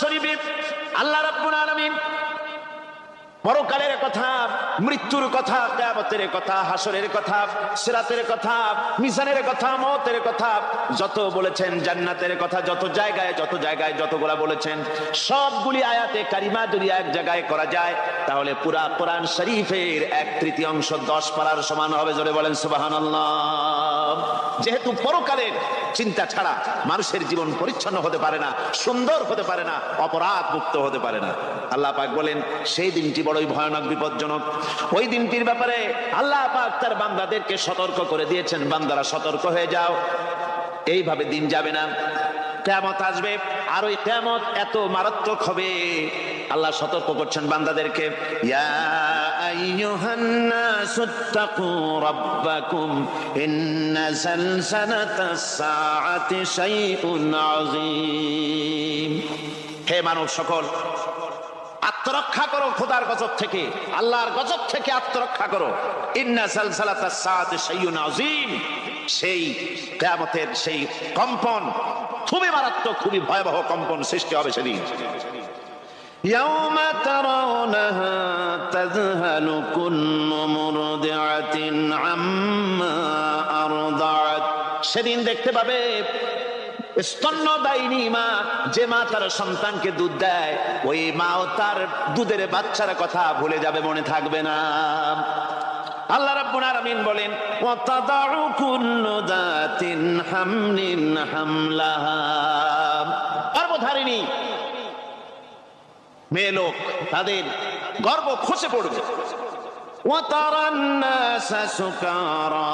শরীফে আল্লাহ রাব্বুল আলামিন পরকালের কথা, মৃত্যুর কথা, কিয়ামতের কথা, হাসরের কথা, সিরাতের কথা, মিজানের কথা, মওতের কথা যত বলেছেন, জান্নাতের কথা যত জায়গায় যতগুলা বলেছেন, সবগুলি আয়াতে কারিমা যদি এক জায়গায় করা যায় তাহলে পুরা কোরআন শরীফের 1/3 10 পারার সমান হবে। জোরে বলেন সুবহানাল্লাহ। যেহেতু পরকালের চিন্তা ছাড়া মানুষের জীবন পরিচ্ছন্ন হতে পারে না, সুন্দর হতে পারে না, অপরাধ মুক্ত হতে পারে না। আল্লাহ পাক বলেন সেই দিনটি বড়ই ভয়ানক, বিপজ্জনক। ওই দিনটির ব্যাপারে আল্লাহ পাক তার বান্দাদেরকে সতর্ক করে দিয়েছেন, বান্দারা সতর্ক হয়ে যাও, এইভাবে দিন যাবে না, কিয়ামত আসবে। আর ওই কিয়ামত এত মারাত্মক হবে, আল্লাহ সতর্ক করছেন বান্দাদেরকে, ইয়া আইয়ুহান নাসুত্তাকু রাব্বাকুম ইন্না সালসালাতাস সাআতি শাইউন আযীম। হে মানব সকল, আত্মরক্ষা করো খোদার গজব থেকে, আল্লাহর গজব থেকে আত্মরক্ষা করো। ইন্না সালসালাতাস সাআতি শাইউন আযীম, সেই কিয়ামতের সেই কম্পন খুবই মারাত্মক, খুবই ভয়াবহ কম্পন সৃষ্টি হবে সেদিন। ইয়াউমা তারাউনাহা তাযহালু কুল্লু মুরদিআতিন আম্মা আরদাআত। সেদিন দেখতে পাবে স্তন্যদায়িনী মা, যে মা তার সন্তানকে দুধ দেয়, ওই মাও তার দুধের বাচ্চার কথা ভুলে যাবে, মনে থাকবে না। আল্লাহ রাব্বুল আলামিন বলেন, ওয়া তাদাউ কুল্লু যাতিন হামলিন হামলাহা। গর্ভধারিণী মেয়ে লোক, তাদের গর্ভ খসে পড়বে। ওয়া তারান নাসা সুকারা,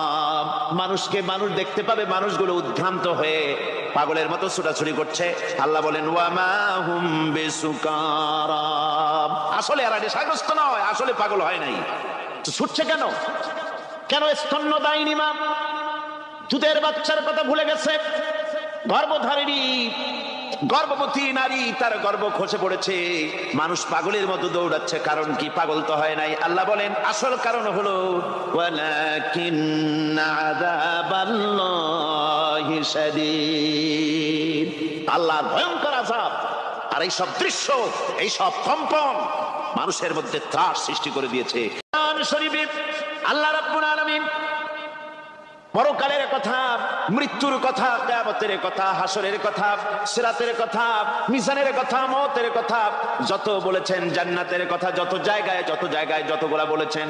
মানুষকে মানুষ দেখতে পাবে, মানুষগুলো উদ্ভ্রান্ত হয়ে পাগলের মতো ছোটাছুটি করছে। আল্লাহ বলেন, ওয়া মা হুম বিসুকারা, আসলে এরা নেশাগ্রস্ত নয়, আসলে পাগল হয় নাই। ছুটছে কেন? কেন? স্তন্যদায়িনী মা দুধের বাচ্চার কথা ভুলে গেছে। গর্ভধারিণী গর্ভবতী নারী, তার গর্ভ খসে পড়েছে, মানুষ পাগলের মতো দৌড়াচ্ছে। কারণ কি? পাগল তো হয় নাই। আল্লাহ বলেন আসল কারণ হলো ওয়ালাকিন্না আযাবাল্লাহি শাদীদ, আল্লাহর ভয়ঙ্কর আযাব। আর এই সব দৃশ্য, এই সব কম্পন মানুষের মধ্যে ত্রাস সৃষ্টি করে দিয়েছে। কোরআন শরীফে আল্লাহ রাব্বুল আলামিন পরকালের কথা, মৃত্যুর কথা, কিয়ামতের কথা, হাসরের কথা, সিরাতের কথা, মিজানের কথা, মওতের কথা যত বলেছেন, জান্নাতের কথা যত জায়গায় যতগুলা বলেছেন,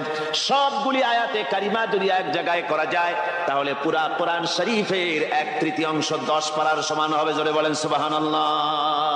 সবগুলি আয়াতে কারিমা যদি এক জায়গায় করা যায় তাহলে পুরা কোরআন শরীফের 1/3 10 পারার সমান হবে। জোরে বলেন সুবহানাল্লাহ।